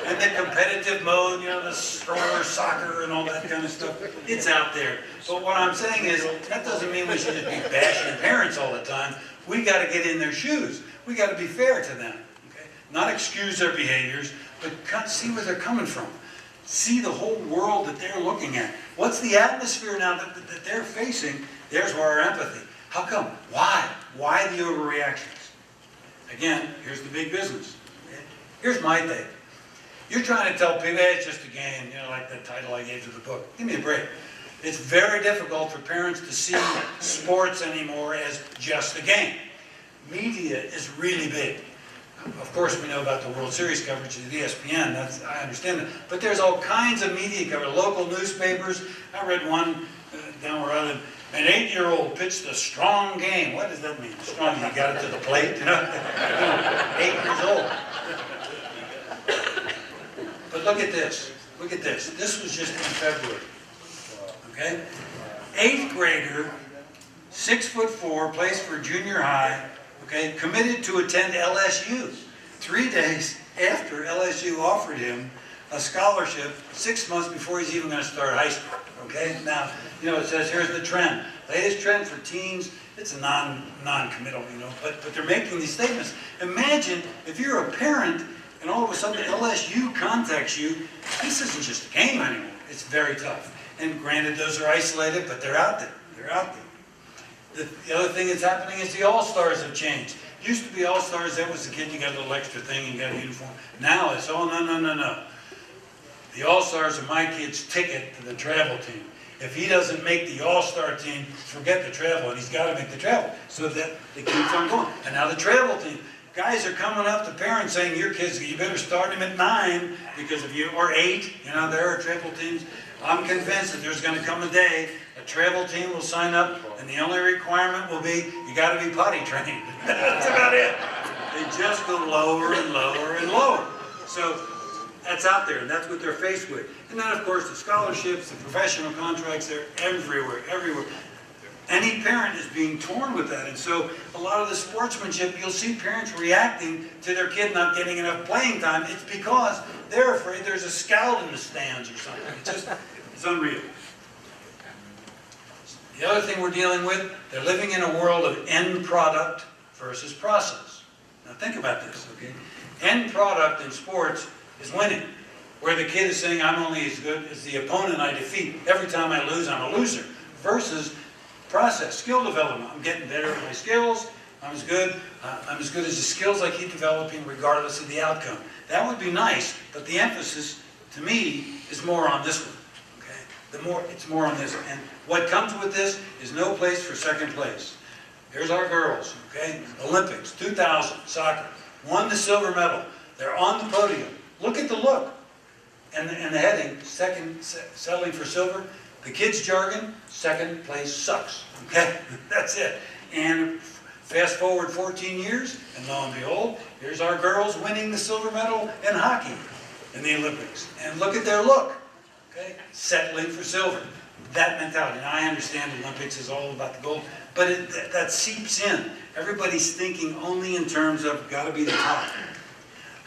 And the competitive mode, you know, the stroller soccer and all that kind of stuff, it's out there. But what I'm saying is, that doesn't mean we should just be bashing parents all the time. We got to get in their shoes. We got to be fair to them. Okay? Not excuse their behaviors, but see where they're coming from. See the whole world that they're looking at. What's the atmosphere now that they're facing? There's where our empathy. How come? Why? Why the overreactions? Again, here's the big business. Here's my take. You're trying to tell people, hey, it's just a game, you know, like the title I gave to the book. Give me a break. It's very difficult for parents to see sports anymore as just a game. Media is really big. Of course, we know about the World Series coverage of ESPN. I understand that. But there's all kinds of media coverage. Local newspapers. I read one down where I live. An 8-year-old pitched a strong game. What does that mean? Strong? He got it to the plate? You know? 8 years old. But look at this. Look at this. This was just in February. Okay? 8th grader, 6'4", plays for junior high. Okay, committed to attend LSU 3 days after LSU offered him a scholarship 6 months before he's even going to start high school. Okay, now, you know, it says here's the trend. Latest trend for teens, it's a non-committal, you know, but they're making these statements. Imagine if you're a parent and all of a sudden LSU contacts you, this isn't just a game anymore. It's very tough. And granted, those are isolated, but they're out there. They're out there. The other thing that's happening is the All-Stars have changed. Used to be All-Stars, that was the kid, you got a little extra thing, you got a uniform. Now it's, oh, no. The All-Stars are my kid's ticket to the travel team. If he doesn't make the All-Star team, forget the travel, and he's got to make the travel. So that it keeps on going. And now the travel team. Guys are coming up to parents saying, your kids, you better start him at 9, because if you, or 8, you know, there are travel teams. I'm convinced that there's going to come a day a travel team will sign up, and the only requirement will be you got to be potty trained. That's about it. They just go lower and lower and lower. So that's out there, and that's what they're faced with. And then, of course, the scholarships, the professional contracts, they're everywhere, everywhere. Any parent is being torn with that, and so a lot of the sportsmanship, you'll see parents reacting to their kid not getting enough playing time. It's because they're afraid there's a scout in the stands or something. It's unreal. The other thing we're dealing with, they're living in a world of end product versus process. Now think about this, okay? End product in sports is winning, where the kid is saying, I'm only as good as the opponent I defeat. Every time I lose, I'm a loser. Versus process, skill development. I'm getting better at my skills. I'm as good as the skills I keep developing regardless of the outcome. That would be nice, but the emphasis, to me, is more on this one. It's more on this. And what comes with this is no place for second place. Here's our girls, okay? Olympics, 2000, soccer. Won the silver medal. They're on the podium. Look at the look. And the heading, second, settling for silver. The kids' jargon, second place sucks. Okay? That's it. And fast forward 14 years, and lo and behold, here's our girls winning the silver medal in hockey in the Olympics. And look at their look. Okay? Settling for silver. That mentality. Now, I understand the Olympics is all about the gold, but that seeps in. Everybody's thinking only in terms of got to be the top.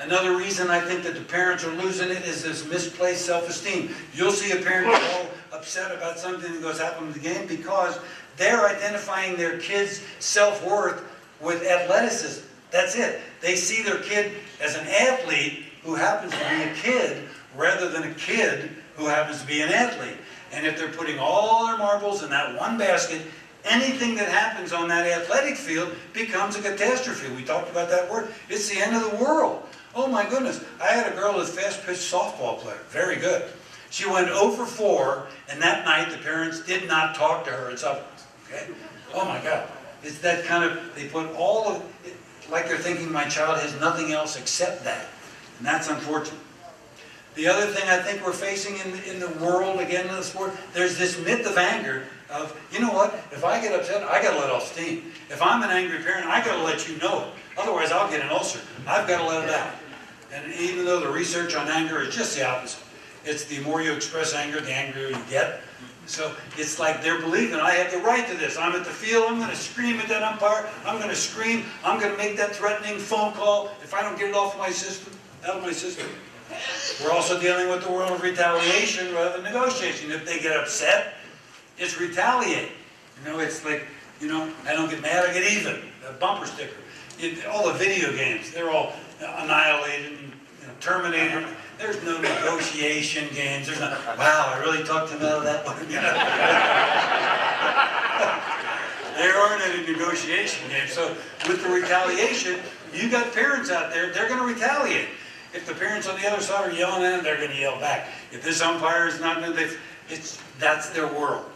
Another reason I think that the parents are losing it is this misplaced self-esteem. You'll see a parent get all upset about something that goes happen in the game because they're identifying their kid's self-worth with athleticism. That's it. They see their kid as an athlete who happens to be a kid rather than a kid who happens to be an athlete. And if they're putting all their marbles in that one basket, anything that happens on that athletic field becomes a catastrophe. We talked about that word. It's the end of the world. Oh my goodness. I had a girl who's a fast-pitch softball player. Very good. She went 0 for 4, and that night the parents did not talk to her. It's up. Okay? Oh my God. It's that kind of, they put all of it, like they're thinking my child has nothing else except that. And that's unfortunate. The other thing I think we're facing in the world, again in the sport, there's this myth of anger of, you know what, if I get upset, I got to let off steam. If I'm an angry parent, I got to let you know it. Otherwise, I'll get an ulcer. I've got to let it out. And even though the research on anger is just the opposite. It's the more you express anger, the angrier you get. So it's like they're believing, I have the right to this. I'm at the field, I'm going to scream at that umpire, I'm going to scream, I'm going to make that threatening phone call if I don't get it off my system, out of my system. We're also dealing with the world of retaliation rather than negotiation. If they get upset, it's retaliate. You know, it's like, you know, I don't get mad, I get even. A bumper sticker. All the video games, they're all annihilated and terminated. There's no negotiation games. There's no, wow, I really talked him out of that one. You know? There aren't any negotiation games. So with the retaliation, you got parents out there, they're going to retaliate. If the parents on the other side are yelling at them, they're going to yell back. If this umpire is not, that's their world.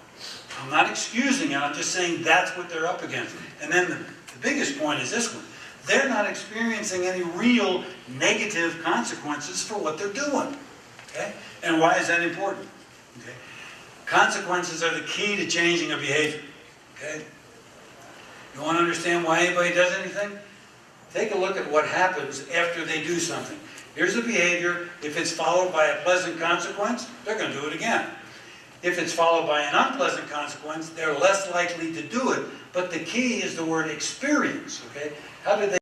I'm not excusing it, I'm just saying that's what they're up against. And then the biggest point is this one. They're not experiencing any real negative consequences for what they're doing. Okay? And why is that important? Okay? Consequences are the key to changing a behavior. Okay? You want to understand why anybody does anything? Take a look at what happens after they do something. Here's a behavior. If it's followed by a pleasant consequence, they're going to do it again. If it's followed by an unpleasant consequence, they're less likely to do it. But the key is the word experience. Okay? How do they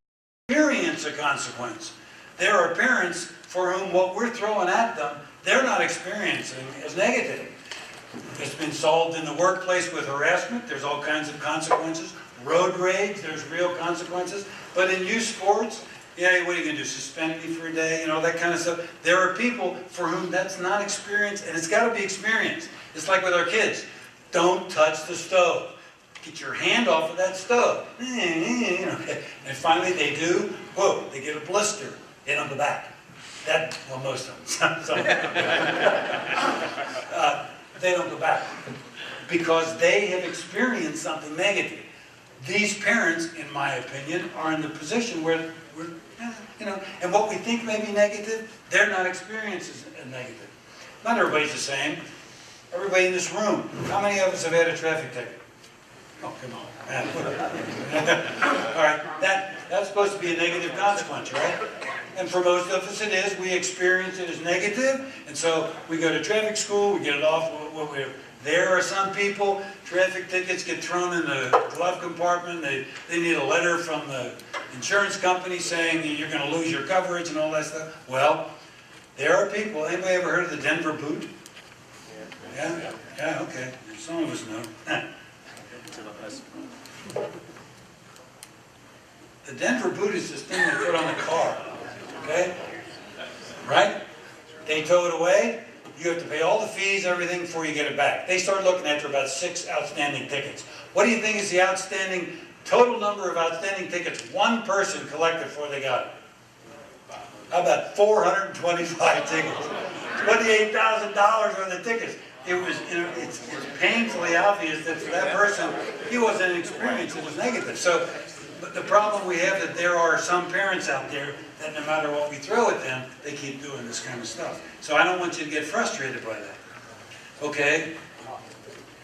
experience a consequence? There are parents for whom what we're throwing at them, they're not experiencing as negative. It's been solved in the workplace with harassment. There's all kinds of consequences. Road rage, there's real consequences. But in youth sports, yeah, what are you going to do? Suspend me for a day? You know, that kind of stuff. There are people for whom that's not experienced, and it's got to be experienced. It's like with our kids. Don't touch the stove. Get your hand off of that stove. And finally they do, whoa, they get a blister hit on the back. That, well, most of them. They don't go back because they have experienced something negative. These parents, in my opinion, are in the position where we're, you know, and what we think may be negative, they're not experiencing as negative. Not everybody's the same. Everybody in this room, how many of us have had a traffic ticket? Oh, come on. All right, that's supposed to be a negative consequence, right? And for most of us it is. We experience it as negative, and so we go to traffic school, we get it off. There are some people, traffic tickets get thrown in the glove compartment. They need a letter from the insurance company saying you're going to lose your coverage and all that stuff. Well, there are people, anybody ever heard of the Denver boot? Yeah? Yeah, okay. Some of us know. The Denver boot is this thing they put on the car, okay? Right? They tow it away, you have to pay all the fees, everything, before you get it back. They start looking after about 6 outstanding tickets. What do you think is the total number of outstanding tickets one person collected before they got it? How about 425 tickets? $28,000 worth of tickets. It was, you know, it's painfully obvious that for that person, he wasn't experienced, it was negative. So, but the problem we have that there are some parents out there that no matter what we throw at them, they keep doing this kind of stuff. So I don't want you to get frustrated by that. Okay?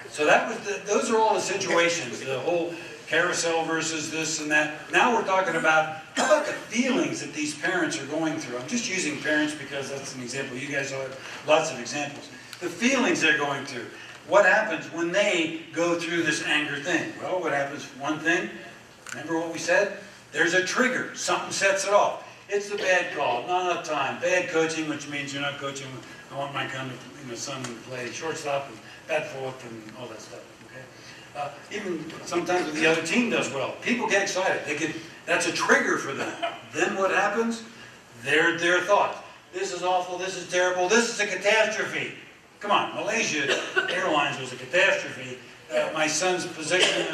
So that was those are all the situations, the whole carousel versus this and that. Now we're talking about, how about the feelings that these parents are going through? I'm just using parents because that's an example. You guys have lots of examples. The feelings they're going through. What happens when they go through this anger thing? Well, what happens? One thing, remember what we said? There's a trigger. Something sets it off. It's the bad call, not enough time. Bad coaching, which means you're not coaching. I want my son to play shortstop and bat fourth and all that stuff. Okay. Even sometimes if the other team does well, people get excited. That's a trigger for them. Then what happens? Their thoughts. This is awful. This is terrible. This is a catastrophe. Come on, Malaysia Airlines was a catastrophe. My son's position,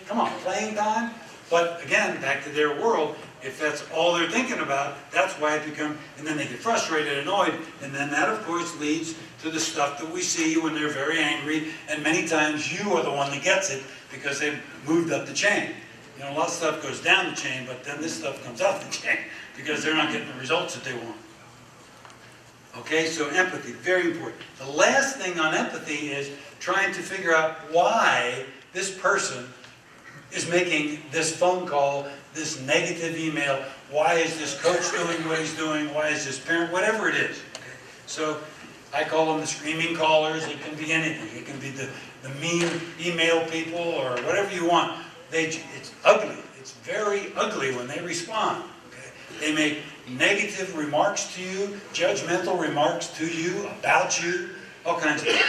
come on, playing time. But again, back to their world, if that's all they're thinking about, that's why it becomes, and then they get frustrated, annoyed, and then that of course leads to the stuff that we see when they're very angry, and many times you are the one that gets it because they've moved up the chain. You know, a lot of stuff goes down the chain, but then this stuff comes up the chain because they're not getting the results that they want. Okay, so empathy, very important. The last thing on empathy is trying to figure out why this person is making this phone call, this negative email. Why is this coach doing what he's doing? Why is this parent? Whatever it is. Okay? So I call them the screaming callers. It can be anything. It can be the mean email people or whatever you want. It's ugly. It's very ugly when they respond. Okay? They make negative remarks to you, judgmental remarks to you, about you, all kinds of things.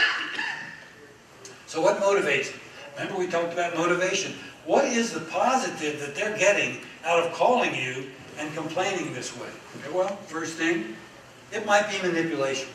So what motivates them? Remember we talked about motivation. What is the positive that they're getting out of calling you and complaining this way? Okay, well, first thing, it might be manipulation.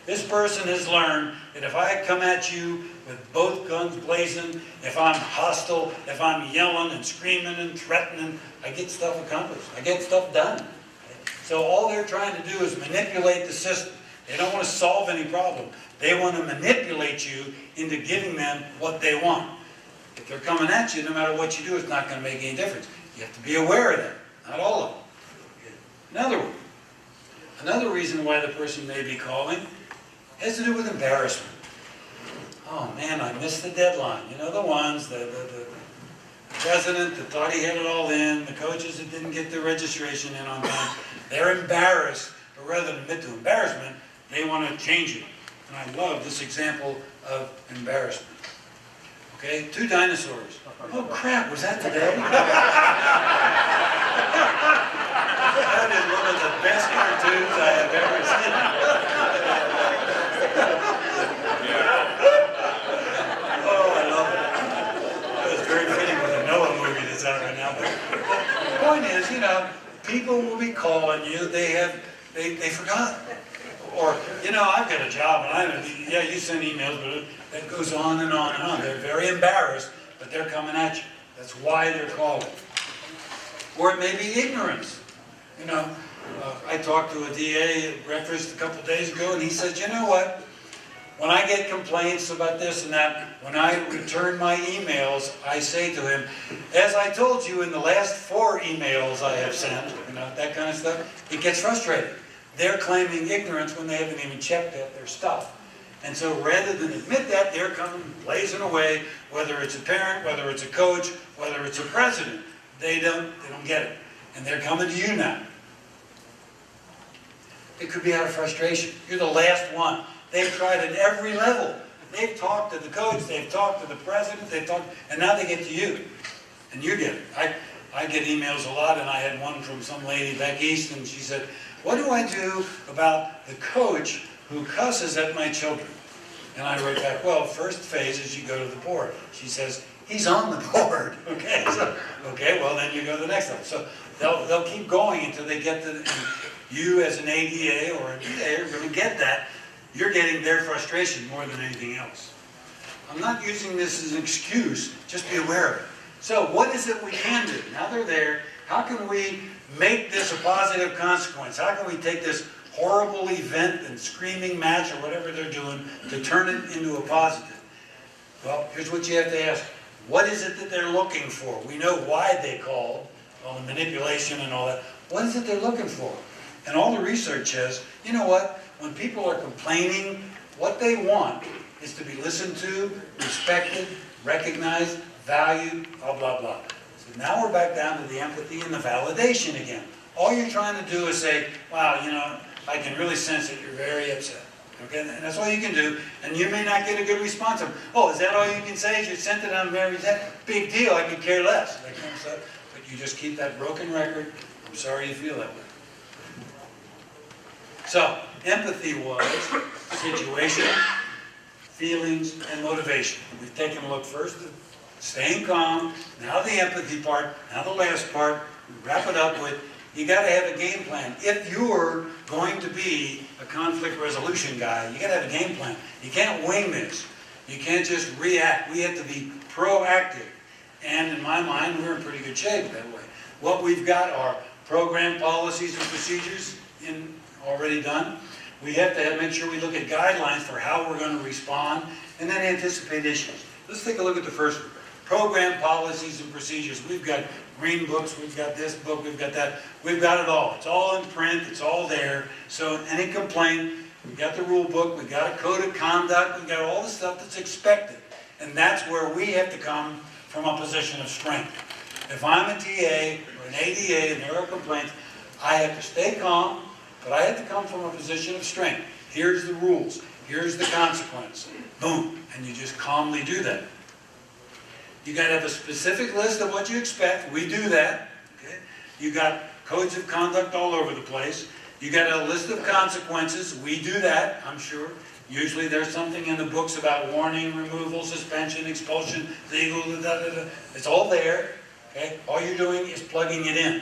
This person has learned that if I come at you with both guns blazing, if I'm hostile, if I'm yelling and screaming and threatening, I get stuff accomplished. I get stuff done. Okay? So all they're trying to do is manipulate the system. They don't want to solve any problem. They want to manipulate you into giving them what they want. If they're coming at you, no matter what you do, it's not going to make any difference. You have to be aware of that. Not all of them. Another reason why the person may be calling has to do with embarrassment. Oh man, I missed the deadline. You know, the ones, the president that thought he had it all in, the coaches that didn't get their registration in on time. They're embarrassed, but rather than admit to embarrassment, they want to change it. And I love this example of embarrassment. Okay, 2 dinosaurs. Oh crap, was that today? That is one of the best cartoons I have ever seen. Oh, I love it. It was very fitting with the Noah movie that's out right now. But the point is, you know, people will be calling you, they forgot. Or, you know, I've got a job and you send emails, but it goes on and on and on. They're very embarrassed, but they're coming at you. That's why they're calling. Or it may be ignorance. You know, I talked to a DA at breakfast a couple of days ago, and he said, you know what? When I get complaints about this and that, when I return my emails, I say to him, as I told you in the last 4 emails I have sent, you know, that kind of stuff, it gets frustrating. They're claiming ignorance when they haven't even checked their stuff. And so rather than admit that, they're coming blazing away, whether it's a parent, whether it's a coach, whether it's a president. They don't get it. And they're coming to you now. It could be out of frustration. You're the last one. They've tried at every level. They've talked to the coach, they've talked to the president, and now they get to you. And you get it. I get emails a lot, and I had one from some lady back east, and she said, what do I do about the coach who cusses at my children? And I wrote back, well, first phase is you go to the board. She says, he's on the board. Okay, well then you go to the next level. So they'll keep going until they get to you as an ADA or an EA are going to get that. You're getting their frustration more than anything else. I'm not using this as an excuse, just be aware of it. So what is it we can do? Now they're there, how can we make this a positive consequence? How can we take this horrible event and screaming match or whatever they're doing to turn it into a positive? Well, here's what you have to ask. What is it that they're looking for? We know why they called, all the manipulation and all that. What is it they're looking for? And all the research says, you know what? When people are complaining, what they want is to be listened to, respected, recognized, valued, blah, blah, blah. So now we're back down to the empathy and the validation again. All you're trying to do is say, wow, you know, I can really sense that you're very upset. Okay, and that's all you can do, and you may not get a good response. Oh, is that all you can say? Is you sent it on very big deal? I could care less. That kind of stuff. But you just keep that broken record. I'm sorry you feel that way. So, empathy was situation, feelings, and motivation. We've taken a look first at staying calm, now the empathy part, now the last part. We wrap it up with, you got to have a game plan. If you're going to be a conflict resolution guy, you got to have a game plan. You can't wing this. You can't just react. We have to be proactive. And in my mind, we're in pretty good shape that way. What we've got are program policies and procedures already done. We have to make sure we look at guidelines for how we're going to respond, and then anticipate issues. Let's take a look at the first one. Program policies and procedures. We've got green books, we've got this book, we've got that. We've got it all. It's all in print, it's all there. So any complaint, we've got the rule book, we've got a code of conduct, we've got all the stuff that's expected. And that's where we have to come from a position of strength. If I'm a TA or an ADA and there are complaints, I have to stay calm, but I have to come from a position of strength. Here's the rules. Here's the consequence. Boom. And you just calmly do that. You got to have a specific list of what you expect. We do that. Okay? You got codes of conduct all over the place. You got a list of consequences. We do that, I'm sure. Usually there's something in the books about warning, removal, suspension, expulsion, legal, da-da-da. It's all there. Okay? All you're doing is plugging it in.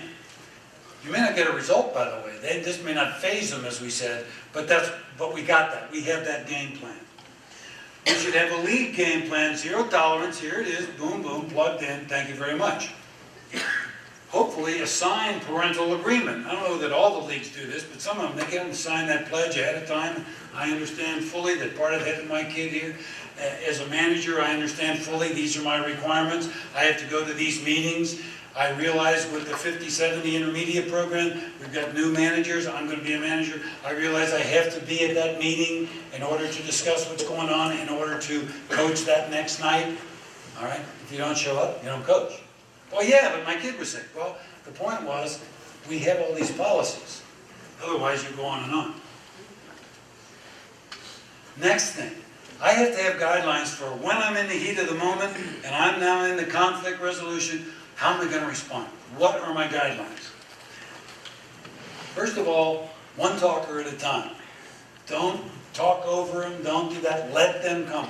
You may not get a result, by the way. This may not phase them, as we said, but we got that. We have that game plan. We should have a lead game plan, zero tolerance. Here it is, boom, boom, plugged in. Thank you very much. Hopefully, a signed parental agreement. I don't know that all the leagues do this, but some of them, they get them to sign that pledge ahead of time. I understand fully that part of having my kid here. As a manager, I understand fully these are my requirements. I have to go to these meetings. I realize with the 50-70 intermediate program, we've got new managers. I'm going to be a manager. I realize I have to be at that meeting in order to discuss what's going on, in order to coach that next night. All right? If you don't show up, you don't coach. Well, yeah, but my kid was sick. Well, the point was, we have all these policies. Otherwise, you go on and on. Next thing, I have to have guidelines for when I'm in the heat of the moment and I'm now in the conflict resolution. How am I going to respond? What are my guidelines? First of all, one talker at a time. Don't talk over them. Don't do that. Let them come.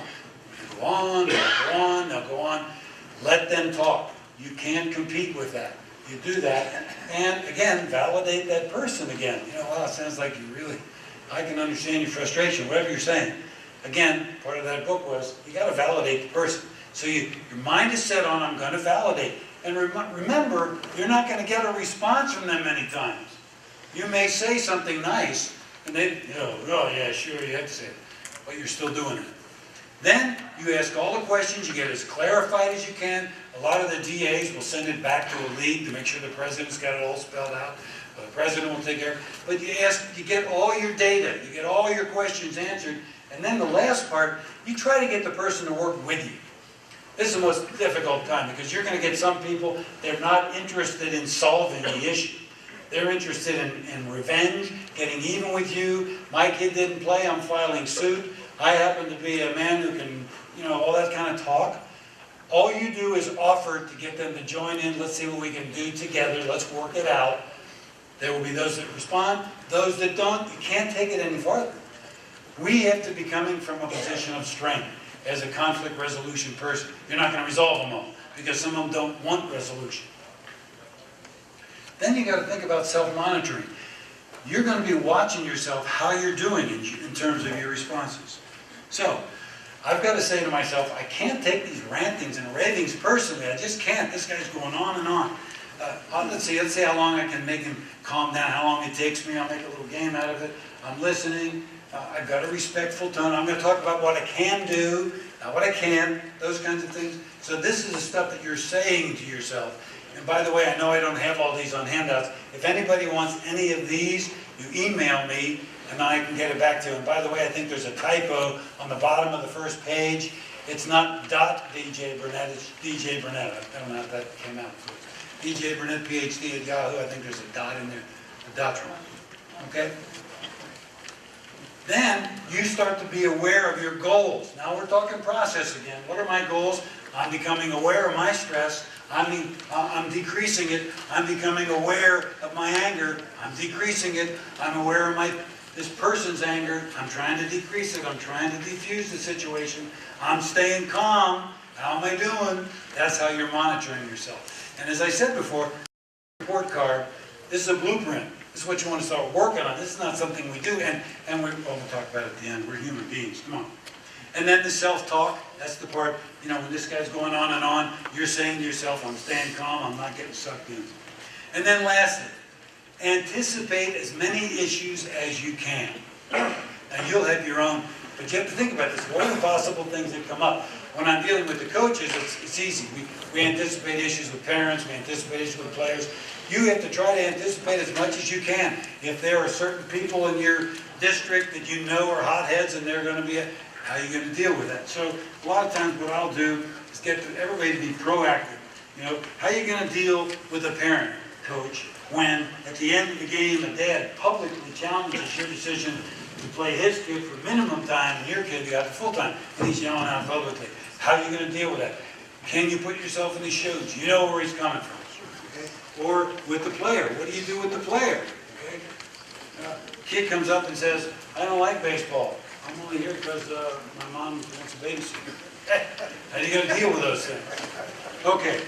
They'll go on, they'll go on, they'll go on. Let them talk. You can't compete with that. You do that. And again, validate that person again. You know, wow, it sounds like you really, I can understand your frustration, whatever you're saying. Again, part of that book was, you got to validate the person. So your mind is set on, I'm going to validate. And remember, you're not going to get a response from them many times. You may say something nice, and they, oh yeah, sure, you have to say it, but you're still doing it. Then you ask all the questions, you get as clarified as you can. A lot of the DAs will send it back to a league to make sure the president's got it all spelled out. The president will take care of it. But you get all your data, you get all your questions answered, and then the last part, you try to get the person to work with you. This is the most difficult time because you're going to get some people, they're not interested in solving the issue. They're interested in revenge, getting even with you. My kid didn't play, I'm filing suit. I happen to be a man who can, all that kind of talk. All you do is offer to get them to join in. Let's see what we can do together. Let's work it out. There will be those that respond. Those that don't, you can't take it any farther. We have to be coming from a position of strength as a conflict resolution person. You're not going to resolve them all because some of them don't want resolution. Then you got to think about self-monitoring. You're going to be watching yourself how you're doing in terms of your responses. So, I've got to say to myself, I can't take these rantings and ravings personally. I just can't. This guy's going on and on. Let's see how long I can make him calm down, how long it takes me. I'll make a little game out of it. I'm listening. I've got a respectful tone. I'm going to talk about what I can do, not what I can't, those kinds of things. So this is the stuff that you're saying to yourself. And by the way, I know I don't have all these on handouts. If anybody wants any of these, you email me and I can get it back to you. And by the way, I think there's a typo on the bottom of the first page. It's not .DJ Burnett, it's DJ Burnett. I don't know how that came out. DJ Burnett, PhD at Yahoo. I think there's a dot in there. The dot's wrong. Okay? Then you start to be aware of your goals. Now we're talking process again. What are my goals? I'm becoming aware of my stress. I'm decreasing it. I'm becoming aware of my anger. I'm decreasing it. I'm aware of my this person's anger, I'm trying to decrease it, I'm trying to defuse the situation, I'm staying calm, how am I doing? That's how you're monitoring yourself. And as I said before, report card, this is a blueprint. This is what you want to start working on. This is not something we do, and we'll talk about it at the end. We're human beings, come on. And then the self-talk, that's the part, you know, when this guy's going on, you're saying to yourself, I'm staying calm, I'm not getting sucked in. And then lastly, anticipate as many issues as you can. Now you'll have your own, but you have to think about this. What are the possible things that come up? When I'm dealing with the coaches, it's easy. We anticipate issues with parents, we anticipate issues with players. You have to try to anticipate as much as you can. If there are certain people in your district that you know are hotheads and they're going to be, how are you going to deal with that? So a lot of times what I'll do is get everybody to be proactive. You know, how are you going to deal with a parent, coach, when at the end of the game a dad publicly challenges your decision to play his kid for minimum time and your kid got full time and he's yelling out publicly? How are you going to deal with that? Can you put yourself in his shoes? You know where he's coming from. Okay? Or with the player. What do you do with the player? Okay? Kid comes up and says, I don't like baseball. I'm only here because my mom wants a babysitter. How are you going to deal with those things? Okay.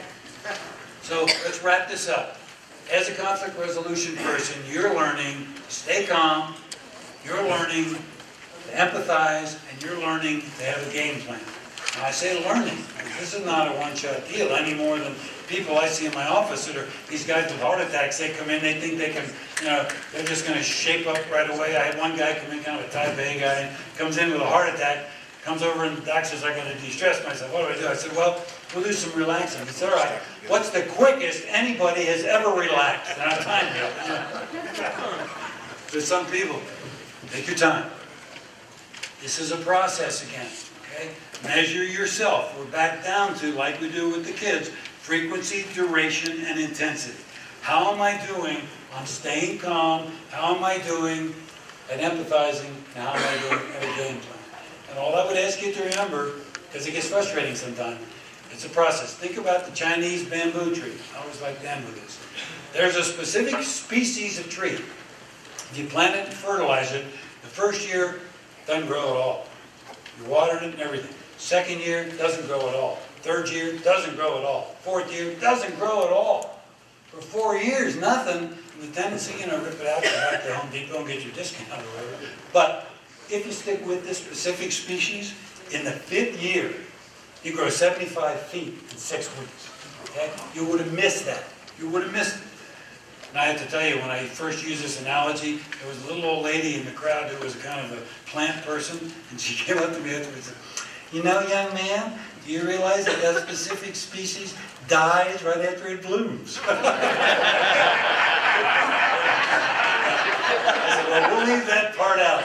So let's wrap this up. As a conflict resolution person, you're learning to stay calm, you're learning to empathize, and you're learning to have a game plan. Now I say learning, because this is not a one-shot deal any more than people I see in my office that are these guys with heart attacks. They come in, they think they can, you know, they're just going to shape up right away. I had one guy come in, kind of a type A guy, comes in with a heart attack, comes over and the doc says, I'm going to de-stress myself. What do I do? I said, well, we'll do some relaxing. He said, all right, what's the quickest anybody has ever relaxed? And I timed it. For some people, take your time. This is a process again, okay? Measure yourself. We're back down to, like we do with the kids, frequency, duration, and intensity. How am I doing on staying calm? How am I doing at empathizing? And how am I doing at a game plan? And all I would ask you to remember, because it gets frustrating sometimes, it's a process. Think about the Chinese bamboo tree. I always like to end with this. There's a specific species of tree. If you plant it and fertilize it, the first year, it doesn't grow at all. You watered it and everything. Second year, it doesn't grow at all. Third year, it doesn't grow at all. Fourth year, it doesn't grow at all. For 4 years, nothing. And the tendency, you know, rip it out, go back to Home Depot and get your discount or whatever. But if you stick with this specific species, in the 5th year, you grow 75 feet in 6 weeks. Okay? You would have missed that. You would have missed it. And I have to tell you, when I first used this analogy, there was a little old lady in the crowd who was kind of a plant person, and she came up to me afterwards and said, you know, young man, do you realize that that specific species dies right after it blooms? I said, well, we'll leave that part out.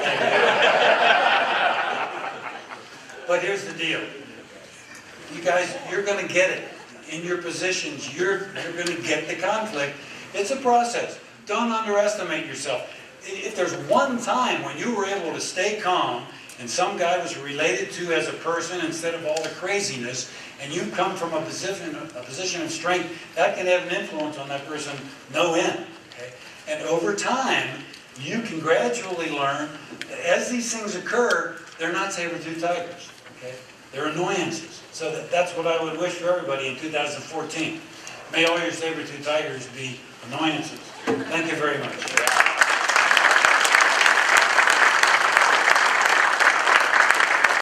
But here's the deal. You guys, you're going to get it. In your positions, you're going to get the conflict. It's a process. Don't underestimate yourself. If there's one time when you were able to stay calm and some guy was related to as a person instead of all the craziness, and you come from a position of strength, that can have an influence on that person no end. Okay? And over time, you can gradually learn that as these things occur, they're not saber-toothed tigers. Okay? They're annoyances. So that's what I would wish for everybody in 2014. May all your saber-toothed tigers be annoyances. Thank you very much.